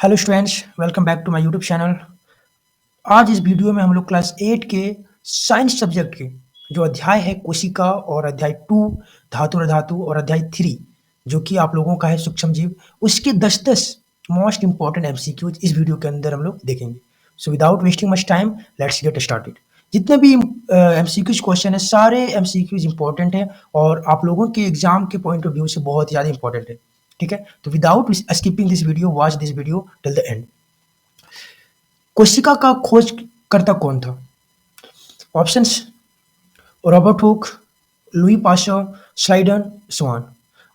Hello students, welcome back to my YouTube channel. आज इस video में हम लोग क्लास 8 के साइंस सब्जेक्ट के जो अध्याय है कोशिका और अध्याय 2 धातु और धातु और अध्याय 3 जो कि आप लोगों का है सूक्ष्म जीव, उसके 10-10 मोस्ट इंपॉर्टेंट एमसीक्यूज इस वीडियो के अंदर हम लोग देखेंगे। So without wasting much time, let's get started. जितने भी एमसीक्यूज क्वेश्चन है, सारे एमसीक्यूज इंपॉर्टेंट है और आप लोगों के एग्जाम के पॉइंट ऑफ व्यू से बहुत ज़्यादा इंपॉर्टेंट है। ठीक है, तो without skipping this video, watch this video till the end. कोशिका का खोज करता कौन था? Options: Robert Hooke, Louis Pasteur, Schleiden, Schwann.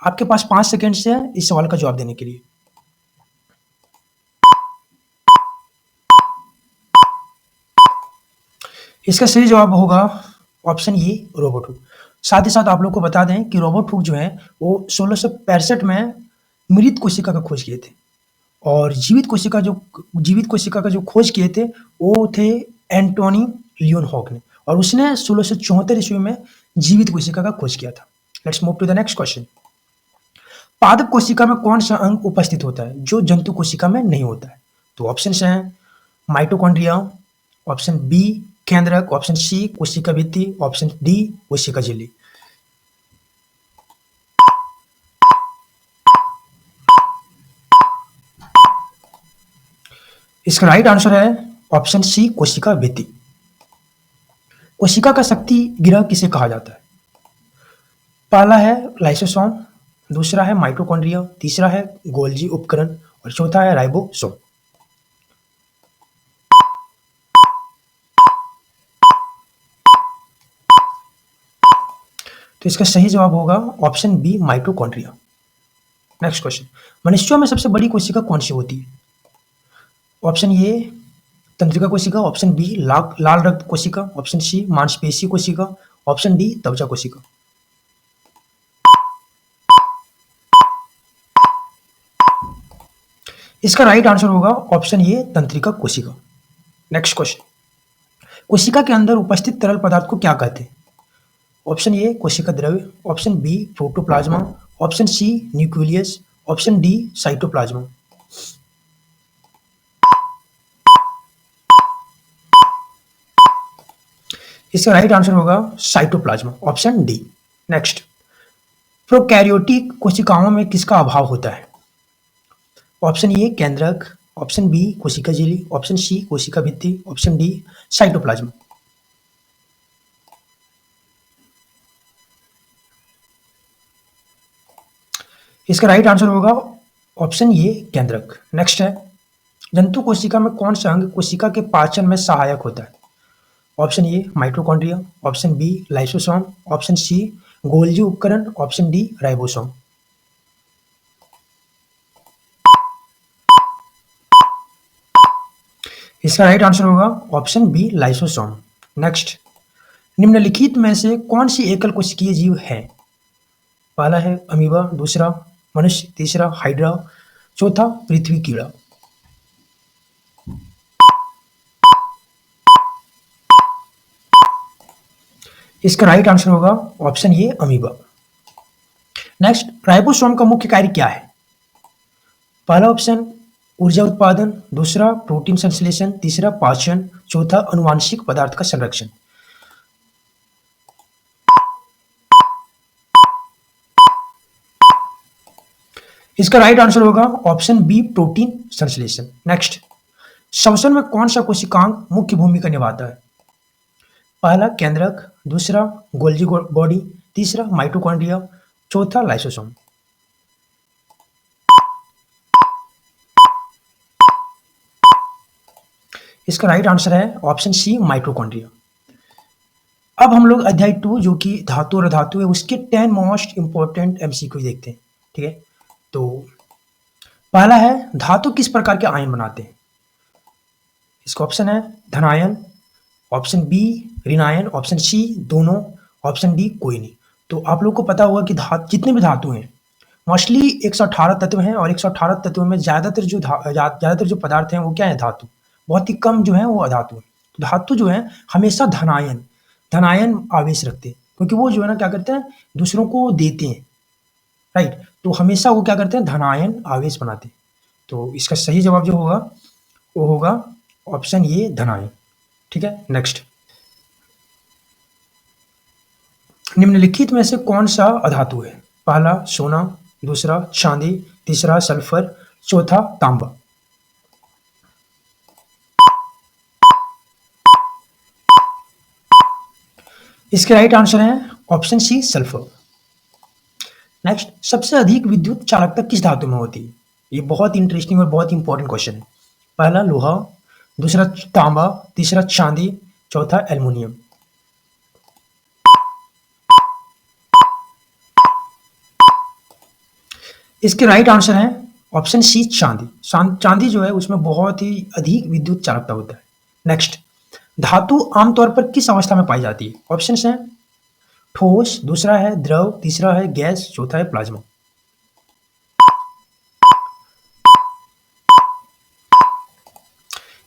आपके पास 5 सेकेंड्स है इस सवाल का जवाब देने के लिए। इसका सही जवाब होगा ऑप्शन ए, रॉबर्ट हुक। साथ ही साथ आप लोग को बता दें कि रॉबर्ट हुक जो है वो 1665 में मृत कोशिका का खोज किए थे और जीवित कोशिका का जो खोज किए थे वो थे एंटोनी लियोनहॉक ने, और उसने 1674 ईस्वी में जीवित कोशिका का खोज किया था। Let's move to the next question. पादप कोशिका में कौन सा अंग उपस्थित होता है जो जंतु कोशिका में नहीं होता है? तो ऑप्शन हैं माइटोकॉन्ड्रिया, ऑप्शन बी केंद्रक, ऑप्शन सी कोशिका भित्ति, ऑप्शन डी कोशिका झिल्ली। इसका राइट आंसर है ऑप्शन सी कोशिका भित्ति। कोशिका का शक्ति गृह किसे कहा जाता है? पहला है लाइसोसोम, दूसरा है माइटोकॉन्ड्रिया, तीसरा है गोल्जी उपकरण और चौथा है राइबोसोम। तो इसका सही जवाब होगा option B mitochondria. Next question. मनुष्यों में सबसे बड़ी कोशिका कौन सी होती है? ऑप्शन ए तंत्रिका कोशिका, ऑप्शन बी लाल रक्त कोशिका, ऑप्शन सी मांसपेशी कोशिका, ऑप्शन डी त्वचा कोशिका। इसका राइट आंसर होगा ऑप्शन ए तंत्रिका कोशिका। Next question. कोशिका के अंदर उपस्थित तरल पदार्थ को क्या कहते हैं? ऑप्शन ए कोशिका द्रव्य, option B protoplasm, option C nucleus, option D cytoplasm. इसका राइट आंसर होगा cytoplasm, option D. Next. Prokaryotic कोशिकाओं में किसका अभाव होता है? ऑप्शन ए केंद्रक, ऑप्शन बी कोशिका झिल्ली, ऑप्शन सी कोशिका भित्ति, ऑप्शन डी साइटोप्लाज्मा। इसका राइट आंसर होगा ऑप्शन ए केंद्रक। नेक्स्ट है। जंतु कोशिका में कौन सा अंग कोशिका के पाचन में सहायक होता है? Option A mitochondria, option B lysosome, option C Golgi उपकरण, ऑप्शन डी राइबोसोम। इसका राइट आंसर होगा ऑप्शन बी लाइसोसोम। नेक्स्ट। निम्नलिखित में से कौन सी एकल कोशिकीय जीव है? पहला है अमीबा, दूसरा मनुष्य, तीसरा हाइड्रा, चौथा पृथ्वी कीड़ा। इसका राइट आंसर होगा option A amoeba. Next. Ribosome का मुख्य कार्य क्या है? पहला ऑप्शन ऊर्जा उत्पादन, दूसरा प्रोटीन संश्लेषण, तीसरा पाचन, चौथा अनुवांशिक पदार्थ का संरक्षण। इसका राइट आंसर होगा ऑप्शन बी प्रोटीन संश्लेषण। नेक्स्ट। श्वसन में कौन सा कोशिकांग मुख्य भूमिका निभाता है? पहला केंद्रक, दूसरा गोल्जी बॉडी, तीसरा माइटोकॉन्ड्रिया, चौथा लाइसोसोम। इसका राइट आंसर है ऑप्शन सी माइटोकॉन्ड्रिया। अब हम लोग अध्याय 2 जो कि धातु और धातु है उसके 10 मोस्ट इंपॉर्टेंट एमसीक्यू देखते हैं। ठीक है, तो पहला है धातु किस प्रकार के आयन बनाते हैं? इसका ऑप्शन है धनायन, ऑप्शन बी ऋणायन, ऑप्शन सी दोनों, ऑप्शन डी कोई नहीं। तो आप लोग को पता होगा कि जितने भी धातु हैं मोस्टली 118 तत्व हैं और 118 तत्वों में ज़्यादातर जो पदार्थ हैं वो क्या है? धातु। बहुत ही कम जो है वो अधातु है। तो धातु जो है हमेशा धनायन आवेश रखते हैं क्योंकि वो जो है ना क्या करते हैं, दूसरों को देते हैं। राइट, तो हमेशा वो क्या करते हैं? धनायन आवेश बनाते हैं। तो इसका सही जवाब जो होगा वो होगा ऑप्शन ए धनायन। ठीक है, नेक्स्ट। निम्नलिखित में से कौन सा अधातु है? पहला सोना, दूसरा चांदी, तीसरा सल्फर, चौथा तांबा। इसके राइट आंसर है ऑप्शन सी सल्फर। नेक्स्ट, सबसे अधिक विद्युत चालकता किस धातु में होती है? ये बहुत इंटरेस्टिंग और बहुत इंपॉर्टेंट क्वेश्चन है। पहला लोहा, दूसरा तांबा, तीसरा चांदी, चौथा एल्युमिनियम। इसके राइट आंसर है ऑप्शन सी चांदी। चांदी जो है उसमें बहुत ही अधिक विद्युत चालकता होता है। नेक्स्ट, धातु आमतौर पर किस अवस्था में पाई जाती है? ऑप्शन है ठोस, दूसरा है द्रव, तीसरा है गैस, चौथा है प्लाज्मा।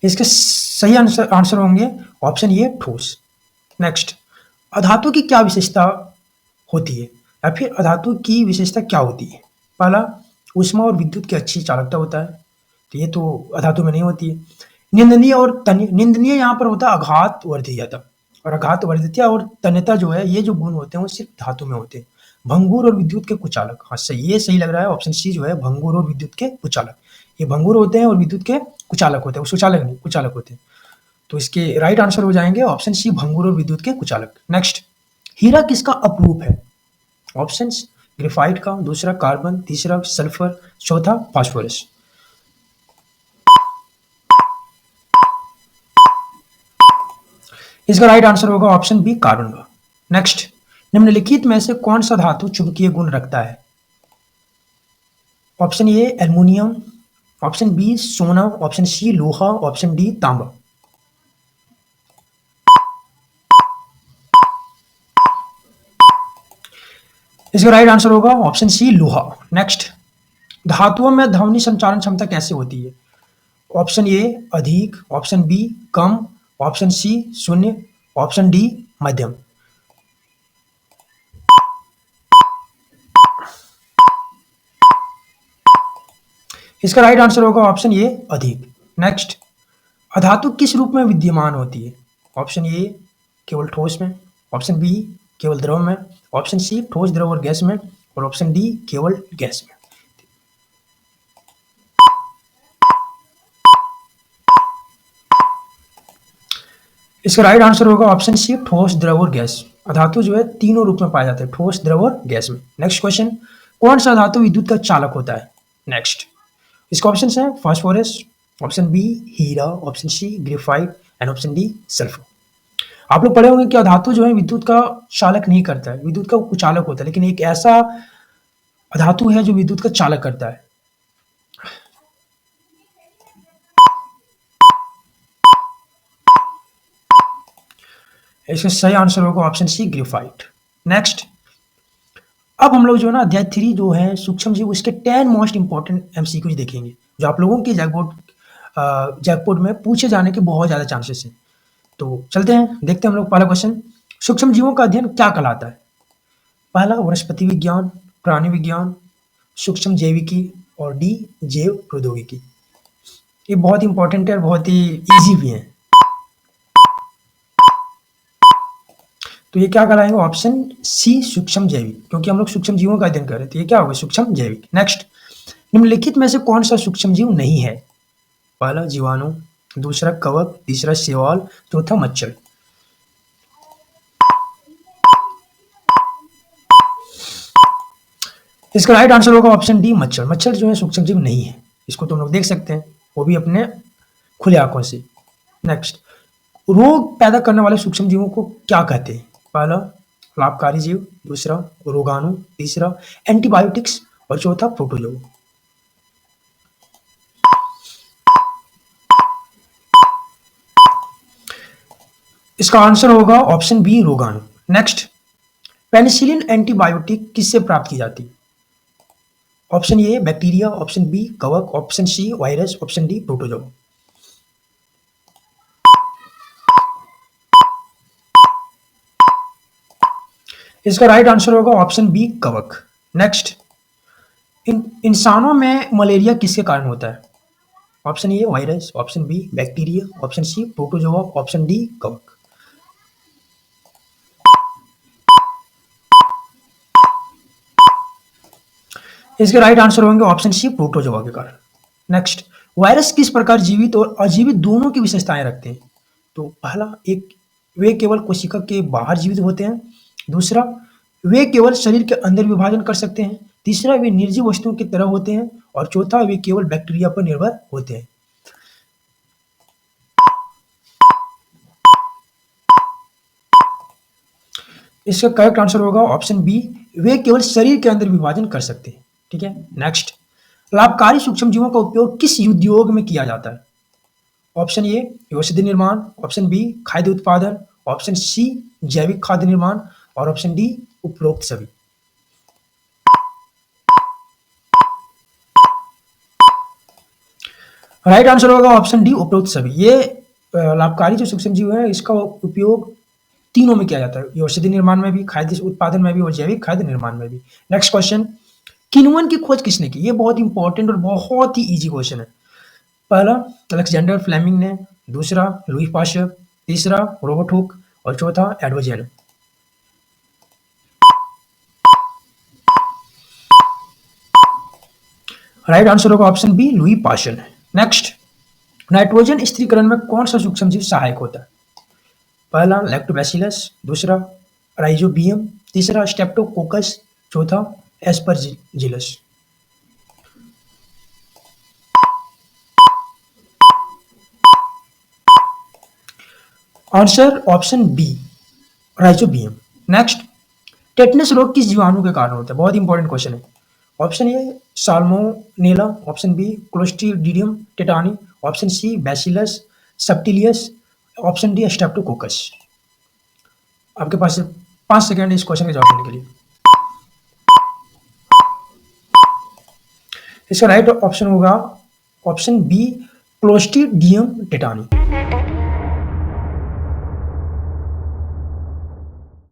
इसके सही आंसर होंगे ऑप्शन ए ठोस। नेक्स्ट, अधातु की क्या विशेषता होती है या फिर अधातु की विशेषता क्या होती है? पहला ऊष्मा और विद्युत की अच्छी चालकता होता है, तो ये तो अधातु में नहीं होती है। निंदनीय और निंदनीय यहाँ पर होता है आघात वर्धीयता, और आघात वर्धिता और तन्यता जो है ये जो गुण होते हैं वो सिर्फ धातु में होते हैं। भंगुर और विद्युत के कुचालक, हाँ सही, ये सही लग रहा है ऑप्शन सी जो है भंगुर और विद्युत के कुचालक। ये भंगुर होते हैं और विद्युत के कुचालक होते हैं, सुचालक नहीं कुचालक होते हैं। तो इसके राइट आंसर हो जाएंगे ऑप्शन सी भंगुर और विद्युत के कुचालक। नेक्स्ट, हीरा किसका अपरूप है? ऑप्शन ग्रेफाइट का, दूसरा कार्बन, तीसरा सल्फर, चौथा फास्फोरस। इसका राइट आंसर होगा ऑप्शन बी कार्बन का। नेक्स्ट, निम्नलिखित में से कौन सा धातु चुंबकीय गुण रखता है? Option A aluminium, option B सोना, ऑप्शन सी लोहा, ऑप्शन डी तांबा। इसका राइट आंसर होगा ऑप्शन सी लोहा। नेक्स्ट, धातुओं में ध्वनि संचारण क्षमता कैसे होती है? ऑप्शन ए अधिक, ऑप्शन बी कम, ऑप्शन सी शून्य, ऑप्शन डी मध्यम। इसका राइट आंसर होगा ऑप्शन ए अधिक। नेक्स्ट, अधातु किस रूप में विद्यमान होती है? ऑप्शन ए केवल ठोस में, ऑप्शन बी केवल द्रव में, ऑप्शन सी ठोस द्रव और गैस में, और ऑप्शन डी केवल गैस में। इसका राइट आंसर होगा ऑप्शन सी ठोस द्रव और गैस। अधातु जो है तीनों रूप में पाए जाते हैं, ठोस द्रव और गैस में। नेक्स्ट क्वेश्चन, कौन सा धातु विद्युत का चालक होता है? नेक्स्ट, इसका ऑप्शन है फास्फोरस, ऑप्शन बी हीरा, option C graphite and option D sulphur. आप लोग पढ़े होंगे कि अधातु जो है विद्युत का चालक नहीं करता है, विद्युत का कुचालक होता है, लेकिन एक ऐसा अधातु है जो विद्युत का चालक करता है। इसका सही आंसर होगा ऑप्शन सी ग्रेफाइट। नेक्स्ट, अब हम लोग जो है ना अध्याय 3 जो है सूक्ष्म जीव, उसके 10 मोस्ट इंपॉर्टेंट एमसीक्यूज देखेंगे जो आप लोगों के जैकपॉट में पूछे जाने के बहुत ज़्यादा चांसेस हैं। तो चलते हैं, देखते हैं हम लोग। पहला क्वेश्चन, सूक्ष्म जीवों का अध्ययन क्या कहलाता है? पहला वनस्पति विज्ञान, प्राणी विज्ञान, सूक्ष्म जैविकी, और डी जैव प्रौद्योगिकी। ये बहुत इंपॉर्टेंट है और बहुत ही ईजी भी है। तो ये क्या कहलाएंगे? ऑप्शन सी सूक्ष्म जैविक, क्योंकि हम लोग सूक्ष्म जीवों का अध्ययन कर रहे थे। ये क्या होगा? सूक्ष्म जैविक। नेक्स्ट, निम्नलिखित में से कौन सा सूक्ष्म जीव नहीं है? पहला जीवाणु, दूसरा कवक, तीसरा शैवाल, चौथा मच्छर। इसका राइट आंसर होगा ऑप्शन डी मच्छर। मच्छर जो है सूक्ष्म जीव नहीं है, इसको तुम लोग देख सकते हैं, वो भी अपने खुले आंखों से। नेक्स्ट, रोग पैदा करने वाले सूक्ष्म जीवों को क्या कहते हैं? पहला लाभकारी जीव, दूसरा रोगाणु, तीसरा एंटीबायोटिक्स, और चौथा प्रोटोजोआ। इसका आंसर होगा ऑप्शन बी रोगाणु। नेक्स्ट, पेनिसिलिन एंटीबायोटिक किससे प्राप्त की जाती है? Option A bacteria, option B कवक, option C virus, option D protozoa. इसका राइट आंसर होगा ऑप्शन बी कवक। नेक्स्ट, इंसानों में मलेरिया किसके कारण होता है? Option A virus, option B bacteria, option C protozoa, option D कवक। इसके राइट आंसर होंगे ऑप्शन सी प्रोटोजोआ के कारण। नेक्स्ट, वायरस किस प्रकार जीवित और अजीवित दोनों की विशेषताएं रखते हैं? तो पहला, एक वे केवल कोशिका के बाहर जीवित होते हैं। दूसरा, वे केवल शरीर के अंदर विभाजन कर सकते हैं। तीसरा, वे निर्जीव वस्तुओं की तरह होते हैं। और चौथा, वे केवल बैक्टीरिया पर निर्भर होते हैं। इसका करेक्ट आंसर होगा ऑप्शन बी, वे केवल शरीर के अंदर विभाजन कर सकते हैं। ठीक है। नेक्स्ट, लाभकारी सूक्ष्मजीवों का उपयोग किस उद्योग में किया जाता है? ऑप्शन ए औषधि निर्माण, ऑप्शन बी खाद्य उत्पादन, ऑप्शन सी जैविक खाद्य निर्माण और ऑप्शन डी उपरोक्त सभी। राइट आंसर होगा ऑप्शन डी उपरोक्त सभी। ये लाभकारी जो सूक्ष्मजीव है इसका उपयोग तीनों में किया जाता है, औषधि निर्माण में भी, खाद्य उत्पादन में भी और जैविक खाद्य निर्माण में भी। नेक्स्ट क्वेश्चन, किण्वन की खोज किसने की? ये बहुत इंपॉर्टेंट और बहुत ही इजी क्वेश्चन है। पहला अलेक्जेंडर फ्लेमिंग ने, दूसरा लुई पाश्चर, तीसरा रॉबर्ट हुक और चौथा एडवर्ड जेनर। राइट आंसर होगा option B Louis Pasteur. Next, nitrogen स्थिरीकरण में कौन सा सूक्ष्मजीव सहायक होता है? पहला लैक्टोबैसिलस, दूसरा राइजोबियम, तीसरा स्टेप्टोकोकस, चौथा aspergillus. Answer option B rhizobium. Next, tetanus रोग किस जीवाणु के कारण होता है? बहुत इंपॉर्टेंट क्वेश्चन है। Option A salmonella, option B clostridium tetani, option C bacillus subtilis, option D streptococcus. आपके पास 5 सेकेंड इस क्वेश्चन का जवाब देने के लिए। इसका राइट ऑप्शन होगा ऑप्शन बी क्लोस्ट्रीडियम टेटानी।